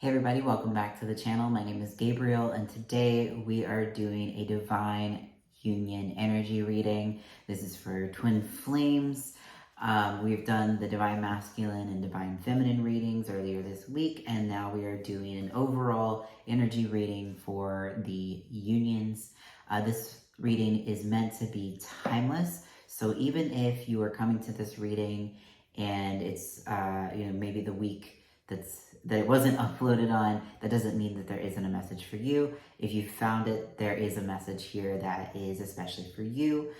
Hey everybody, welcome back to the channel. My name is Gabriel and today we are doing a divine union energy reading. This is for twin flames. We've done the divine masculine and divine feminine readings earlier this week, and now we are doing an overall energy reading for the unions. This reading is meant to be timeless, so even if you are coming to this reading and it's maybe the week that it wasn't uploaded on, that doesn't mean that there isn't a message for you. If you found it, there is a message here that is especially for you.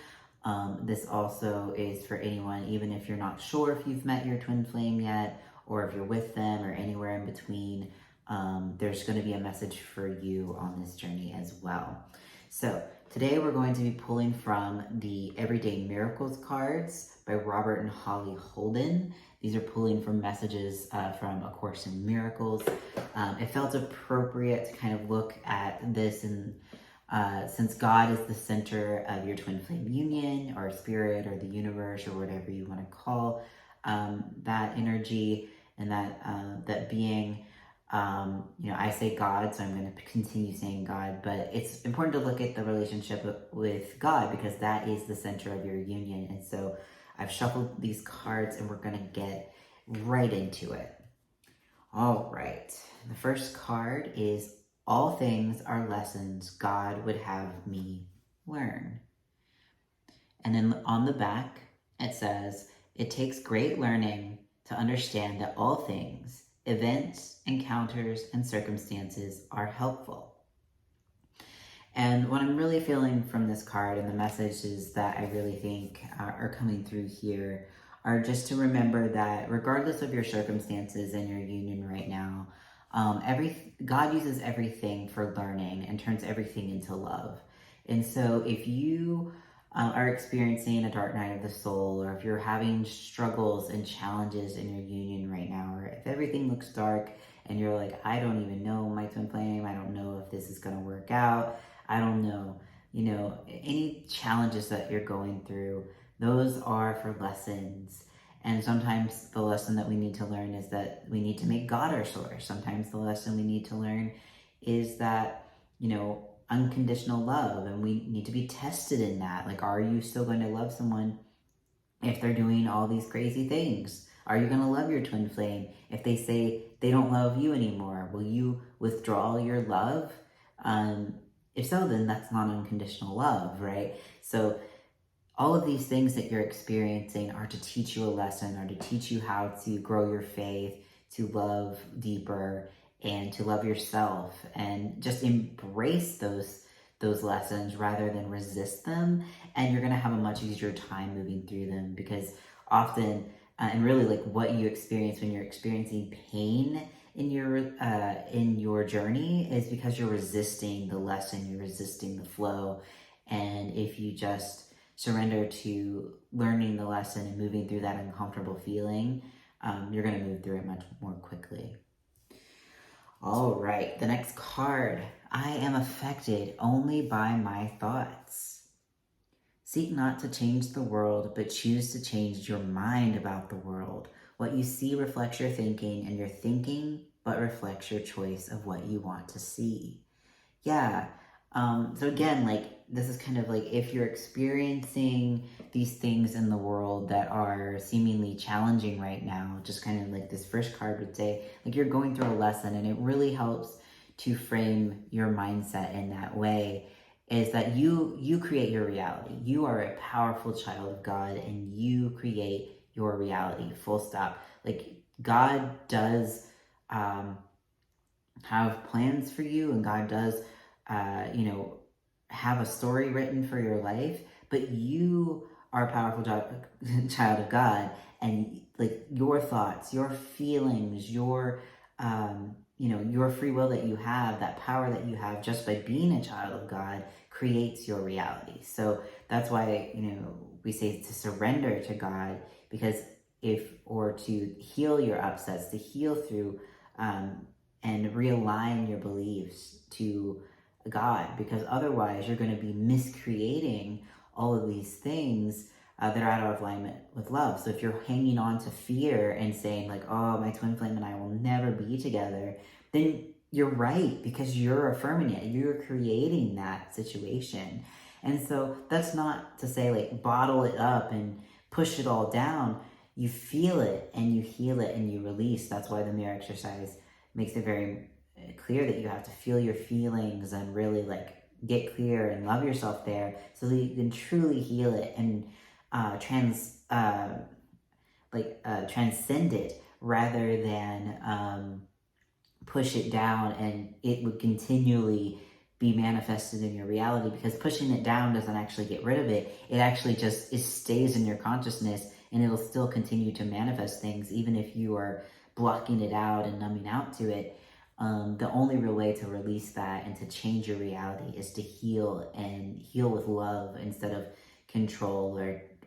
This also is for anyone, even if you're not sure if you've met your twin flame yet, or if you're with them, or anywhere in between. There's going to be a message for you on this journey as well. So today we're going to be pulling from the Everyday Miracles cards by Robert and Holly Holden. These are pulling from messages from A Course in Miracles. It felt appropriate to kind of look at this, and since God is the center of your twin flame union, or spirit, or the universe, or whatever you want to call that energy and that being. I say God, so I'm going to continue saying God, but it's important to look at the relationship with God because that is the center of your union. And so I've shuffled these cards and we're going to get right into it. All right. The first card is All Things Are Lessons God Would Have Me Learn. And then on the back, it says, It takes great learning to understand that all things, events, encounters, and circumstances are helpful. And what I'm really feeling from this card and the messages that I really think are coming through here are just to remember that regardless of your circumstances and your union right now, God uses everything for learning and turns everything into love. And so if you are experiencing a dark night of the soul, or if you're having struggles and challenges in your union right now, or if everything looks dark and you're like, I don't even know my twin flame, I don't know if this is going to work out, I don't know, any challenges that you're going through, those are for lessons. And sometimes the lesson that we need to learn is that we need to make God our source. Sometimes the lesson we need to learn is that, unconditional love, and we need to be tested in that. Like, are you still going to love someone if they're doing all these crazy things? Are you going to love your twin flame if they say they don't love you anymore? Will you withdraw your love? If so, then that's not unconditional love, right? So all of these things that you're experiencing are to teach you a lesson, or to teach you how to grow your faith, to love deeper, and to love yourself, and just embrace those lessons rather than resist them. And you're going to have a much easier time moving through them, because often, and really like what you experience when you're experiencing pain in your journey is because you're resisting the lesson, you're resisting the flow. And if you just surrender to learning the lesson and moving through that uncomfortable feeling, you're going to move through it much more quickly. All right, the next card. I am affected only by my thoughts. Seek not to change the world, but choose to change your mind about the world. What you see reflects your thinking, and your thinking but reflects your choice of what you want to see. Yeah. So again, like, this is kind of like if you're experiencing these things in the world that are seemingly challenging right now, just kind of like this first card would say, like, you're going through a lesson, and it really helps to frame your mindset in that way, is that you create your reality. You are a powerful child of God, and you create your reality, full stop. Like, God does have plans for you, and God does have a story written for your life, but you are a powerful child of God, and like your thoughts, your feelings, your your free will that you have, that power that you have just by being a child of God, creates your reality. So that's why we say to surrender to God, because or to heal your upsets, to heal through and realign your beliefs to God, because otherwise you're going to be miscreating all of these things that are out of alignment with love. So if you're hanging on to fear and saying like, oh, my twin flame and I will never be together, then you're right, because you're affirming it. You're creating that situation. And so that's not to say like bottle it up and push it all down. You feel it and you heal it and you release. That's why the mirror exercise makes it very clear that you have to feel your feelings and really like get clear and love yourself there so that you can truly heal it and transcend it rather than push it down and it would continually be manifested in your reality, because pushing it down doesn't actually get rid of it. It actually just, it stays in your consciousness and it'll still continue to manifest things even if you are blocking it out and numbing out to it. The only real way to release that and to change your reality is to heal, and heal with love instead of control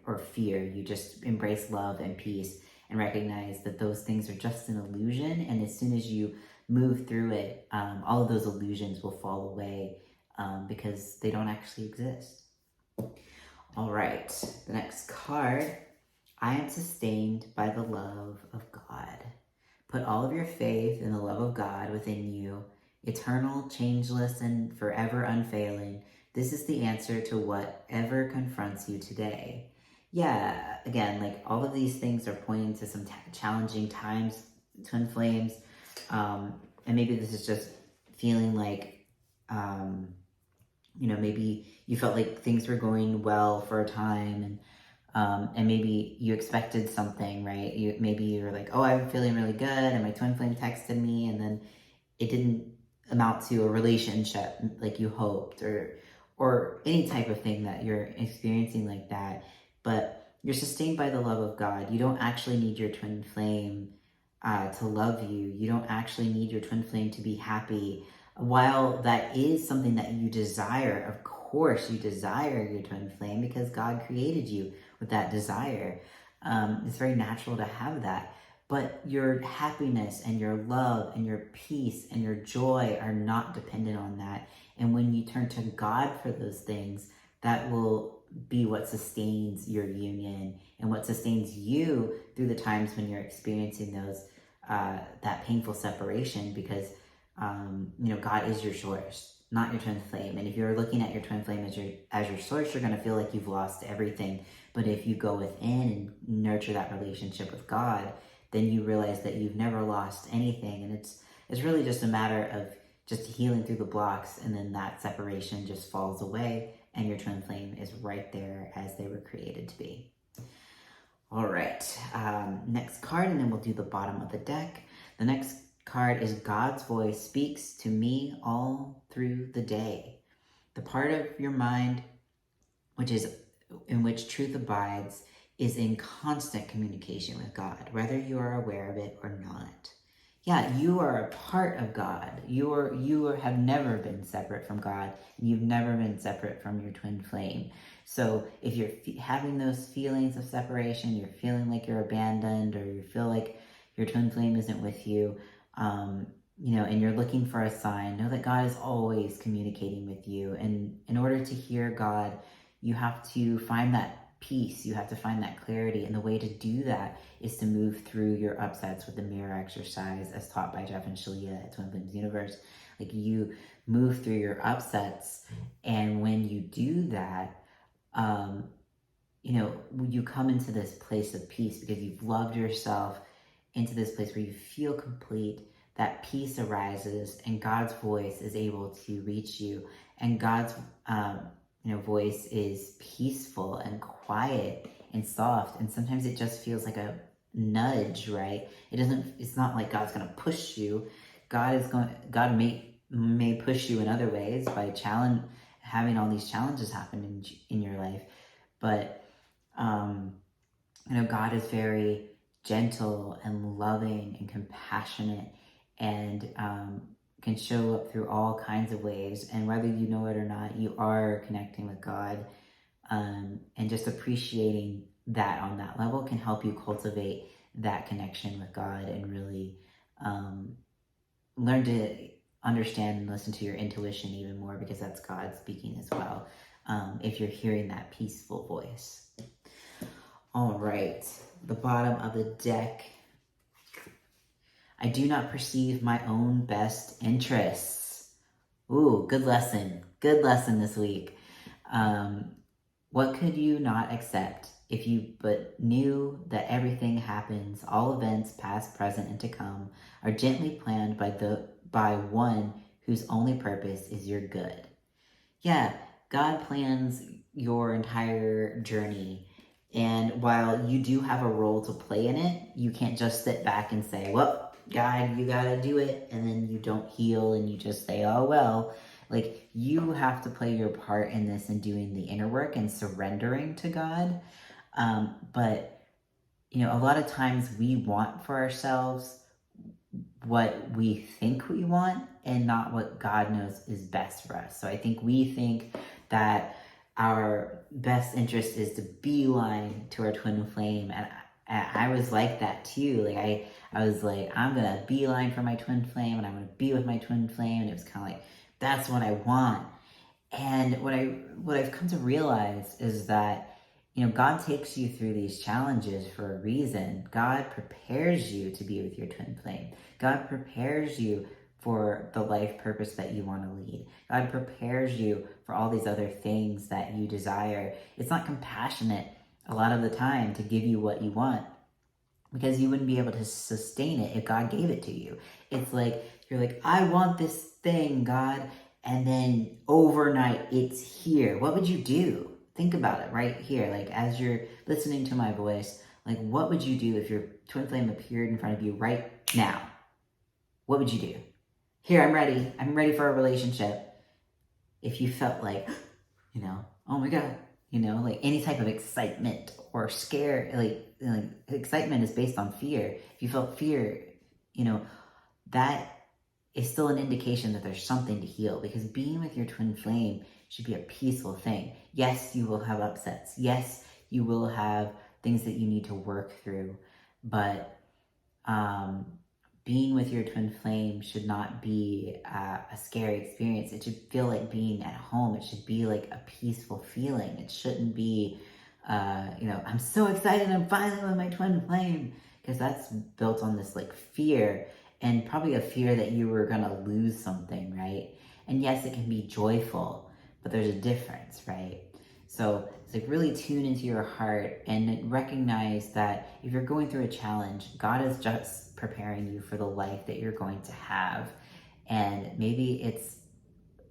or fear. You just embrace love and peace and recognize that those things are just an illusion. And as soon as you move through it, all of those illusions will fall away because they don't actually exist. All right, the next card. I am sustained by the love of God. Put all of your faith in the love of God within you, eternal, changeless, and forever unfailing. This is the answer to whatever confronts you today. Yeah, again, like all of these things are pointing to some challenging times, twin flames. And maybe this is just feeling like, maybe you felt like things were going well for a time, and maybe you expected something, right? Maybe you were like, oh, I'm feeling really good, and my twin flame texted me, and then it didn't amount to a relationship like you hoped, or any type of thing that you're experiencing like that. But you're sustained by the love of God. You don't actually need your twin flame to love you. You don't actually need your twin flame to be happy. While that is something that you desire, of course you desire your twin flame because God created you with that desire. It's very natural to have that. But your happiness and your love and your peace and your joy are not dependent on that. And when you turn to God for those things, that will be what sustains your union and what sustains you through the times when you're experiencing those that painful separation, because God is your source, not your twin flame. And if you're looking at your twin flame as your source, you're going to feel like you've lost everything. But if you go within and nurture that relationship with God, then you realize that you've never lost anything. And it's really just a matter of just healing through the blocks, and then that separation just falls away and your twin flame is right there as they were created to be. All right, next card, and then we'll do the bottom of the deck. The next card is God's voice speaks to me all through the day. The part of your mind in which truth abides is in constant communication with God, whether you are aware of it or not. Yeah, you are a part of God. You have never been separate from God, and you've never been separate from your twin flame. So if you're having those feelings of separation, you're feeling like you're abandoned, or you feel like your twin flame isn't with you, and you're looking for a sign, know that God is always communicating with you. And in order to hear God, you have to find that peace, you have to find that clarity, and the way to do that is to move through your upsets with the mirror exercise as taught by Jeff and Shalia at Twin Flames Universe. Like, you move through your upsets, and when you do that, you come into this place of peace because you've loved yourself into this place where you feel complete. That peace arises, and God's voice is able to reach you, and God's voice is peaceful and quiet and soft, and sometimes it just feels like a nudge, right? It's not like God's going to push you. God may push you in other ways by having all these challenges happen in your life, but God is very gentle and loving and compassionate, and can show up through all kinds of ways. And whether you know it or not, you are connecting with God, and just appreciating that on that level can help you cultivate that connection with God and really learn to understand and listen to your intuition even more, because that's God speaking as well, if you're hearing that peaceful voice. All right, the bottom of the deck. I do not perceive my own best interests. Ooh, good lesson. Good lesson this week. What could you not accept if you but knew that everything happens, all events, past, present, and to come, are gently planned by one whose only purpose is your good? Yeah, God plans your entire journey. And while you do have a role to play in it, you can't just sit back and say, well, God, you gotta do it. And then you don't heal and you just say, oh, well. Like, you have to play your part in this and doing the inner work and surrendering to God. But, a lot of times we want for ourselves what we think we want and not what God knows is best for us. So I think we think that our best interest is to beeline to our twin flame. And I was like that too. Like I was like, I'm going to beeline for my twin flame and I'm going to be with my twin flame. And it was kind of like, that's what I want. And what I've come to realize is that God takes you through these challenges for a reason. God prepares you to be with your twin flame. God prepares you for the life purpose that you want to lead. God prepares you for all these other things that you desire. It's not compassionate a lot of the time to give you what you want, because you wouldn't be able to sustain it if God gave it to you. It's like, you're like, I want this thing, God, and then overnight it's here. What would you do? Think about it right here. Like, as you're listening to my voice, like, what would you do if your twin flame appeared in front of you right now? What would you do? Here, I'm ready. I'm ready for a relationship. If you felt like, oh my God, like any type of excitement or scare, like excitement is based on fear. If you felt fear, that is still an indication that there's something to heal, because being with your twin flame should be a peaceful thing. Yes, you will have upsets. Yes, you will have things that you need to work through, but being with your twin flame should not be a scary experience. It should feel like being at home. It should be like a peaceful feeling. It shouldn't be, I'm so excited, I'm finally with my twin flame, because that's built on this like fear, and probably a fear that you were gonna lose something, right? And yes, it can be joyful, but there's a difference, right? So it's like really tune into your heart and recognize that if you're going through a challenge, God is just preparing you for the life that you're going to have. And maybe it's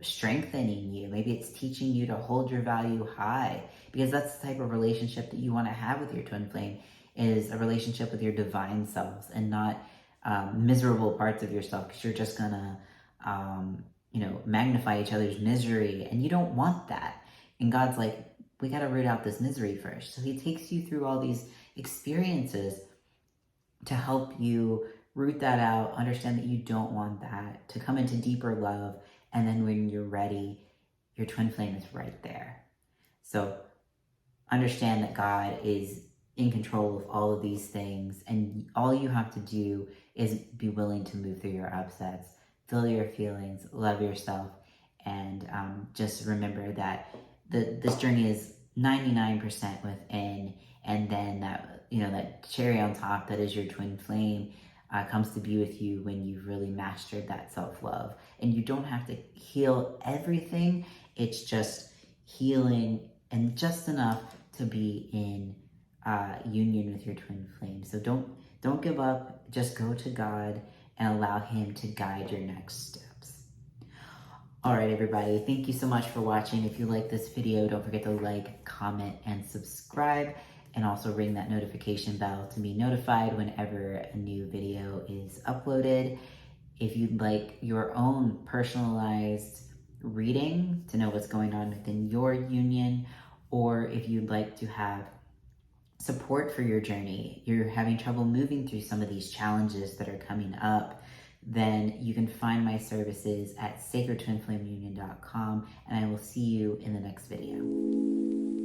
strengthening you. Maybe it's teaching you to hold your value high, because that's the type of relationship that you want to have with your twin flame, is a relationship with your divine selves and not miserable parts of yourself, because you're just gonna magnify each other's misery, and you don't want that. And God's like, we got to root out this misery first. So he takes you through all these experiences to help you root that out, understand that you don't want that, to come into deeper love. And then when you're ready, your twin flame is right there. So understand that God is in control of all of these things, and all you have to do is be willing to move through your upsets, feel your feelings, love yourself, and just remember that this journey is 99% within, and then that cherry on top that is your twin flame comes to be with you when you've really mastered that self-love. And you don't have to heal everything. It's just healing and just enough to be in union with your twin flame. So don't give up. Just go to God and allow him to guide your next steps. All right, everybody, thank you so much for watching. If you like this video, don't forget to like, comment, and subscribe, and also ring that notification bell to be notified whenever a new video is uploaded. If you'd like your own personalized reading to know what's going on within your union, or if you'd like to have support for your journey, you're having trouble moving through some of these challenges that are coming up, then you can find my services at sacredtwinflameunion.com, and I will see you in the next video.